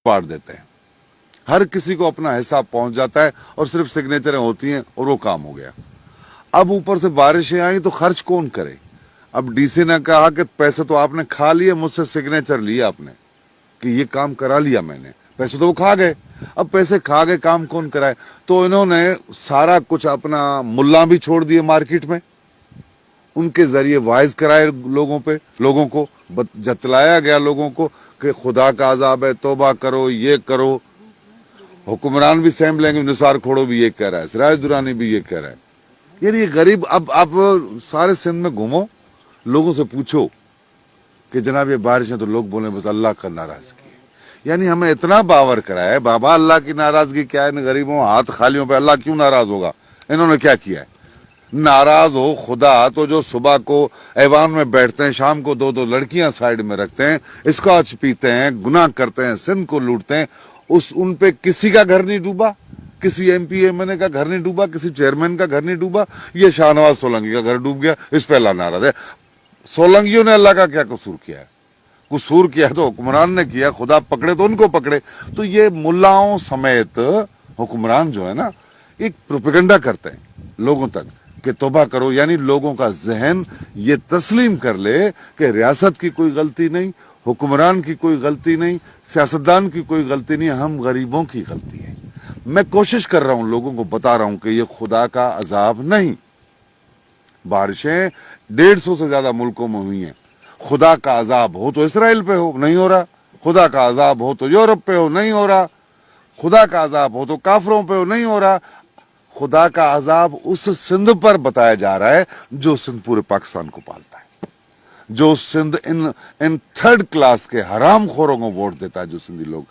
बांट देते हैं, हर किसी को अपना हिसाब पहुंच जाता है और सिर्फ सिग्नेचरें होती हैं और वो काम हो गया। अब ऊपर से बारिशें आई तो खर्च कौन करे? अब डीसी ने कहा कि पैसे तो आपने खा लिए, मुझसे सिग्नेचर लिए आपने कि ये काम करा लिया मैंने, पैसे तो वो खा गए। अब पैसे खा गए, काम कौन कराए? तो इन्होंने सारा कुछ अपना मुल्ला भी छोड़ दिए मार्केट में, उनके जरिए वाइज कराए लोगों को जतलाया गया लोगों को कि खुदा का अजाब है, तौबा करो, ये करो। हुक्मरान भी सहम लेंगे, निसार खोड़ो भी ये कह रहा है, सिराज दुरानी भी ये कह रहा है। यार ये गरीब, अब आप सारे सिंध में घूमो, लोगों से पूछो कि जनाब ये बारिश है, तो लोग बोले बस अल्लाह का नाराजगी है। यानी हमें इतना बावर कराया है, बाबा अल्लाह की नाराजगी क्या है? इन गरीबों हाथ खालियों पे अल्लाह क्यों नाराज होगा? इन्होंने क्या किया है? नाराज हो खुदा तो जो सुबह को ऐवान में बैठते हैं, शाम को दो दो लड़कियां साइड में रखते हैं, स्कॉच पीते हैं, गुनाह करते हैं, सिंध को लूटते हैं, उन पे किसी का घर नहीं डूबा, किसी एमपी एमएलए का घर नहीं डूबा, किसी चेयरमैन का घर नहीं डूबा। ये शाहनवाज सोलंकी का घर डूब गया, इस पे अल्लाह नाराज है। सोलंकियों ने अल्लाह का क्या कसूर किया है? कसूर किया तो हुक्मरान ने किया, खुदा पकड़े तो उनको पकड़े। तो ये मुल्लाओं समेत हुक्मरान जो है ना, एक प्रोपेगेंडा करते हैं लोगों तक कि तौबा करो। यानी लोगों का जहन ये तस्लीम कर ले कि रियासत की कोई गलती नहीं, हुक्मरान की कोई गलती नहीं, सियासतदान की कोई गलती नहीं, हम गरीबों की गलती है। मैं कोशिश कर रहा हूं, लोगों को बता रहा हूं कि ये खुदा का अजाब नहीं। बारिशें 150 से ज्यादा मुल्कों में हुई हैं। खुदा का अजाब हो तो इसराइल पे हो, नहीं हो रहा। खुदा का अजाब हो तो यूरोप पे हो, नहीं हो रहा। खुदा का अजाब हो तो काफरों पे हो, नहीं हो रहा। खुदा का अजाब उस सिंध पर बताया जा रहा है जो सिंध पूरे पाकिस्तान को पालता है, जो सिंध इन थर्ड क्लास के हराम खोरों को वोट देता है, जो सिंधी लोग।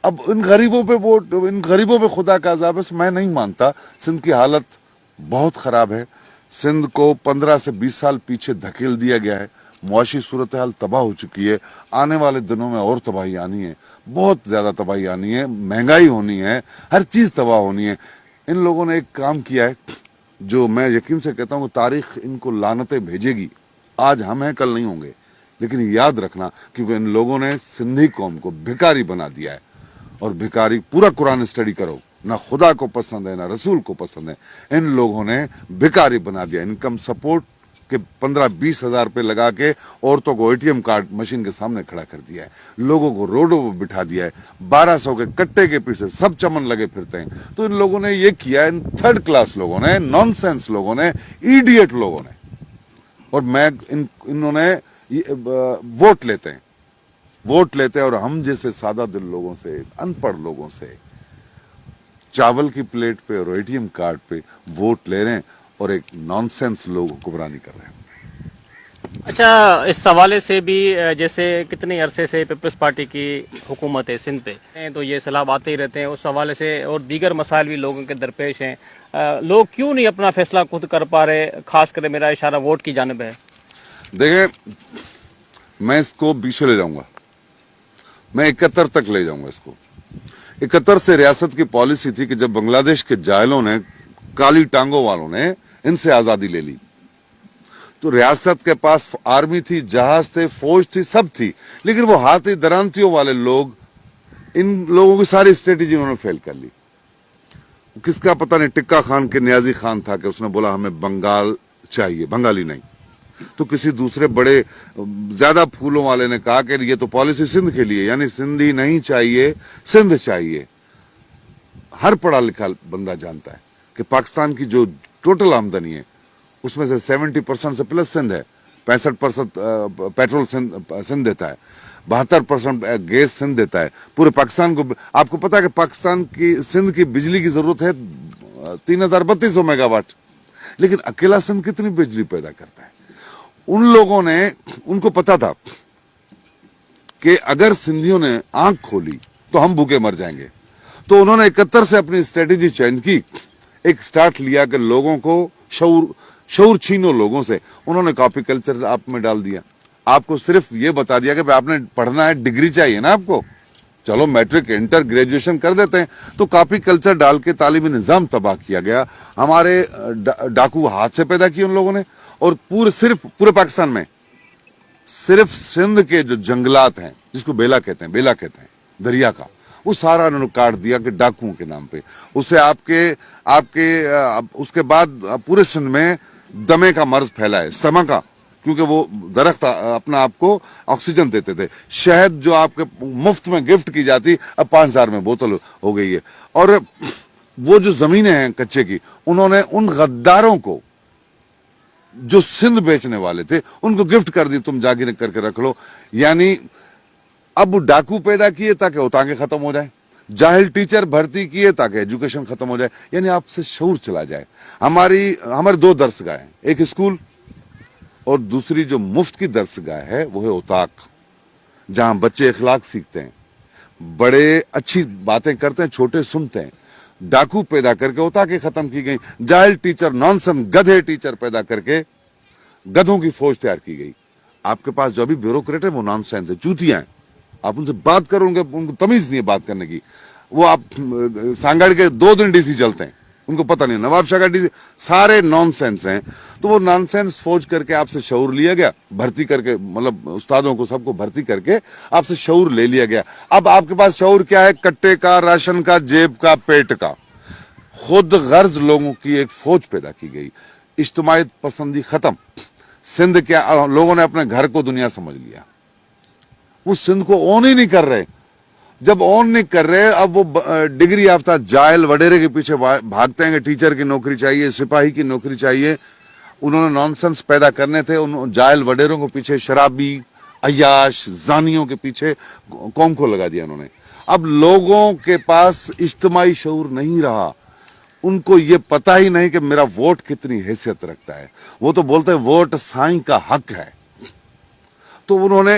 अब इन गरीबों पे खुदा का अजाब है। मैं नहीं मानता। सिंध की हालत बहुत खराब है। सिंध को 15 से 20 साल पीछे धकेल दिया गया है। मुआशी सूरत हाल तबाह हो चुकी है। आने वाले दिनों में और तबाही आनी है, बहुत ज्यादा तबाही आनी है, महंगाई होनी है, हर चीज तबाह होनी है। इन लोगों ने एक काम किया है जो मैं यकीन से कहता हूँ तारीख इनको लानतें भेजेगी। आज हम हैं, कल नहीं होंगे, लेकिन याद रखना, क्योंकि इन लोगों ने सिंधी कौम को भिखारी बना दिया है। और भिखारी, पूरा कुरान स्टडी करो, ना खुदा को पसंद है ना रसूल को पसंद है। इन लोगों ने भिखारी बना दिया। इनकम सपोर्ट के 15-20 हजार रुपये लगा के औरतों को एटीएम कार्ड मशीन के सामने खड़ा कर दिया है, लोगों को रोडों पर बिठा दिया है, 1200 के कट्टे के पीछे सब चमन लगे फिरते हैं। तो इन लोगों ने ये किया, इन थर्ड क्लास लोगों ने, नॉनसेंस लोगों ने, इडियट लोगों ने। और मैं इन्होंने वोट लेते हैं और हम जैसे सादा दिल लोगों से, अनपढ़ लोगों से चावल की प्लेट पे और एटीएम कार्ड पे वोट ले रहे हैं और एक नॉनसेंस लोग हुक्मरानी कर रहे हैं। अच्छा, इस हवाले से भी जैसे कितने अरसे से पीपल्स पार्टी की हुकूमत है सिंध पे, तो ये सलाह आते ही रहते हैं। उस हवाले से और दीगर मसाइल भी लोगों के दरपेश हैं। लोग क्यों नहीं अपना फैसला खुद कर पा रहे? खास कर मेरा इशारा वोट की जानिब है। देखिए, मैं इसको 20 ले जाऊंगा, मैं 71 तक ले जाऊंगा इसको। 71 से रियासत की पॉलिसी थी कि जब बांग्लादेश के जायलों ने, काली टांगों वालों ने इनसे आजादी ले ली, तो रियासत के पास आर्मी थी, जहाज थे, फौज थी, सब थी, लेकिन वो हाथी दरांतियों वाले लोग, इन लोगों की सारी स्ट्रेटेजी उन्होंने फेल कर ली। किसका पता नहीं, टिक्का खान के नियाजी खान था कि उसने बोला हमें बंगाल चाहिए, बंगाली नहीं। तो किसी दूसरे बड़े ज्यादा फूलों वाले ने कहा कि ये तो पॉलिसी सिंध के लिए, यानी सिंधी नहीं चाहिए, सिंध चाहिए। हर पढ़ा लिखा बंदा जानता है कि पाकिस्तान की जो टोटल आमदनी है उसमें से 70% से प्लस सिंध है। 65% पेट्रोल सिंध देता है, 72% गैस सिंध देता है पूरे पाकिस्तान को। आपको पता है कि पाकिस्तान की, सिंध की बिजली की जरूरत है 3200 मेगावाट, लेकिन अकेला सिंध कितनी बिजली पैदा करता है? उन लोगों ने, उनको पता था कि अगर सिंधियों ने आंख खोली तो हम भूखे मर जाएंगे। तो उन्होंने 71 से अपनी स्ट्रेटेजी चेंज की, एक स्टार्ट लिया कि लोगों को शऊर छीनो लोगों से। उन्होंने कॉपी कल्चर आप में डाल दिया। आपको सिर्फ ये बता दिया कि भाई आपने पढ़ना है, डिग्री चाहिए ना आपको, चलो मैट्रिक, इंटर, ग्रेजुएशन कर देते हैं। तो कॉपी कल्चर डाल के तालीमी निजाम तबाह किया गया। हमारे डाकू हाथ से पैदा किए उन लोगों ने। और पूरे पाकिस्तान में सिर्फ सिंध के जो जंगलात हैं, जिसको बेला कहते हैं, دریا کا, وہ سارا انہوں نے کاٹ دیا کہ ڈاکوؤں کے نام پہ. اسے آپ کے اس کے بعد پورے سندھ میں دمے کا مرض پھیلا ہے, سما کا, کیونکہ وہ درخت اپنا آپ کو آکسیجن دیتے تھے. شہد جو آپ کے مفت میں گفٹ کی جاتی, اب 5,000 میں بوتل ہو گئی ہے. اور وہ جو زمینیں ہیں کچے کی, انہوں نے ان غداروں کو جو سندھ بیچنے والے تھے ان کو گفٹ کر دی, تم جاگیر کر کے رکھ لو. یعنی اب ڈاکو پیدا کیے تاکہ اوتانگے ختم ہو جائیں, جاہل ٹیچر بھرتی کیے تاکہ ایجوکیشن ختم ہو جائے. یعنی آپ سے شعور چلا جائے. ہمارے 2 درسگاہ ہیں, ایک اسکول اور دوسری جو مفت کی درسگاہ ہے وہ ہے اوتاق, جہاں بچے اخلاق سیکھتے ہیں, بڑے اچھی باتیں کرتے ہیں, چھوٹے سنتے ہیں. ڈاکو پیدا کر کے اوتاقیں ختم کی گئی, جاہل ٹیچر, نانسن گدھے ٹیچر پیدا کر کے گدھوں کی فوج تیار کی گئی. آپ کے پاس جو ابھی بیوروکریٹ ہے وہ نان سینس ہے, چوتیاں ہیں. آپ ان سے بات کرو, ان کو تمیز نہیں ہے بات کرنے کی. وہ آپ سانگاڑ کے 2 دن ڈی سی چلتے ہیں, ان کو پتہ نہیں. نواب شاہ کا ڈی سی, سارے نان سینس ہیں. تو وہ نان سینس فوج کر کے آپ سے شعور لیا گیا, بھرتی کر کے, مطلب استادوں کو سب کو بھرتی کر کے آپ سے شعور لے لیا گیا. اب آپ کے پاس شعور کیا ہے؟ کٹے کا, راشن کا, جیب کا, پیٹ کا. خود غرض لوگوں کی ایک فوج پیدا کی گئی. اجتماعیت پسندی ختم. سندھ کیا, لوگوں نے اپنے گھر کو دنیا سمجھ لیا. وہ سندھ کو اون ہی نہیں کر رہے. جب اون نہیں کر رہے, اب وہ ڈگری یافتہ جاہل وڈیرے کے پیچھے بھاگتے ہیں کہ ٹیچر کی نوکری چاہیے, سپاہی کی نوکری چاہیے. انہوں نے نانسنس پیدا کرنے تھے, ان جاہل وڈیروں کے پیچھے, شرابی, عیاش, زانیوں کے پیچھے قوم کو لگا دیا انہوں نے. اب لوگوں کے پاس اجتماعی شعور نہیں رہا. ان کو یہ پتہ ہی نہیں کہ میرا ووٹ کتنی حیثیت رکھتا ہے. وہ تو بولتے ہیں ووٹ سائیں کا حق ہے. تو انہوں نے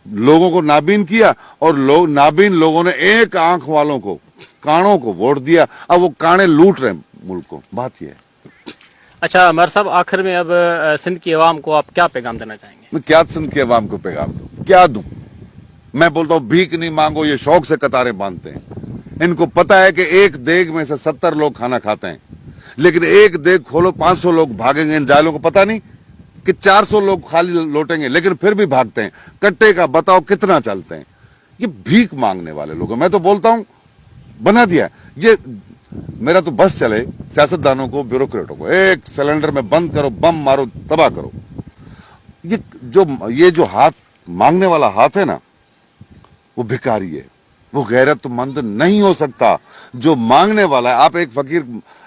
لوگوں کو نابین کیا, اور نابین لوگوں نے ایک آنکھ والوں کو, کانوں کو ووٹ دیا. اب وہ کانے لوٹ رہے ہیں ملک کو. بات یہ ہے. اچھا عمر صاحب, آخر میں اب سندھ کی عوام کو آپ کیا پیغام دینا چاہیں گے؟ میں کیا سندھ کی عوام کو پیغام دوں, کیا دوں؟ میں بولتا ہوں بھیک نہیں مانگو. یہ شوق سے قطاریں باندھتے ہیں. ان کو پتا ہے کہ ایک دیگ میں سے 70 لوگ کھانا کھاتے ہیں, لیکن ایک دیگ کھولو 500 لوگ بھاگیں گے. ان جائلوں کو پتا نہیں کہ 400 لوگ خالی لوٹیں گے, لیکن پھر بھی بھاگتے ہیں. کٹے کا بتاؤ کتنا چلتے ہیں. یہ بھیک مانگنے والے لوگ ہیں. میں تو بولتا ہوں بنا دیا یہ. میرا تو بس چلے سیاست دانوں کو, بیوروکریٹوں کو, ایک سلنڈر میں بند کرو, بم مارو, تباہ کرو. یہ جو ہاتھ مانگنے والا ہاتھ ہے نا, وہ بھکاری ہے. وہ غیرت مند نہیں ہو سکتا. جو مانگنے والا ہے, آپ ایک فقیر,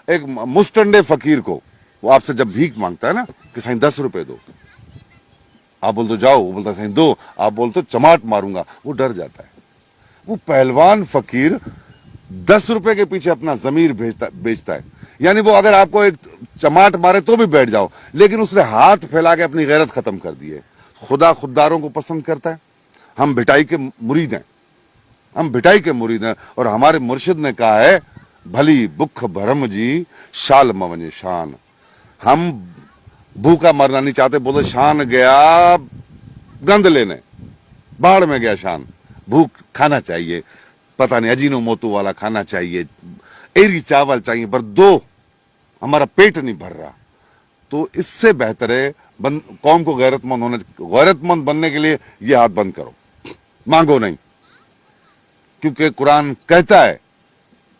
ایک مستنڈے فقیر کو, وہ آپ سے جب بھیک مانگتا ہے نا کہ سائیں 10 روپے دو, آپ بولتے جاؤ, وہ بولتا سائیں دو, آپ بولتے چماٹ ماروں گا, وہ ڈر جاتا ہے. وہ پہلوان فقیر 10 روپے کے پیچھے اپنا ضمیر بیچتا ہے. یعنی وہ اگر آپ کو ایک چماٹ مارے تو بھی بیٹھ جاؤ, لیکن اس نے ہاتھ پھیلا کے اپنی غیرت ختم کر دی ہے. خدا خودداروں کو پسند کرتا ہے. ہم بھٹائی کے مرید ہیں, ہم بھٹائی کے مرید ہیں. اور ہمارے مرشد نے کہا ہے, بھلی بکھ بھرم جی شال مونج شان. ہم بھوکا مرنا نہیں چاہتے. بولے شان گیا گند لینے, باڑ میں گیا شان. بھوک کھانا چاہیے, پتہ نہیں اجینو موتو والا کھانا چاہیے, ایری چاول چاہیے, پر دو, ہمارا پیٹ نہیں بھر رہا. تو اس سے بہتر ہے قوم کو غیرت مند بننے کے لیے یہ ہاتھ بند کرو, مانگو نہیں. کیونکہ قرآن کہتا ہے,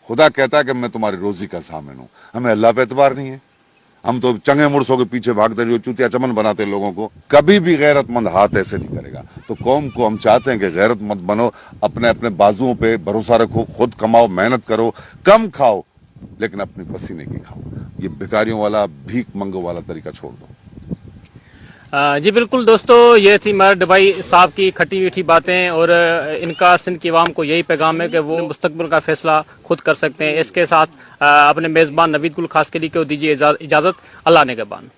خدا کہتا ہے کہ میں تمہاری روزی کا ضامن ہوں. ہمیں اللہ پہ اعتبار نہیں ہے. ہم تو چنگے مرسوں کے پیچھے بھاگتے, جو چوتیا چمن بناتے لوگوں کو. کبھی بھی غیرت مند ہاتھ ایسے نہیں کرے گا. تو قوم کو ہم چاہتے ہیں کہ غیرت مند بنو, اپنے بازوؤں پہ بھروسہ رکھو, خود کماؤ, محنت کرو, کم کھاؤ, لیکن اپنے پسینے کی کھاؤ. یہ بھکاریوں والا, بھیک منگو والا طریقہ چھوڑ دو. جی بالکل دوستو, یہ تھی مرد بھائی صاحب کی کھٹی میٹھی باتیں, اور ان کا سندھ کی عوام کو یہی پیغام ہے کہ وہ مستقبل کا فیصلہ خود کر سکتے ہیں. اس کے ساتھ اپنے میزبان نوید گل خاص کے لیے دیجیے اجازت. اللہ نگہبان.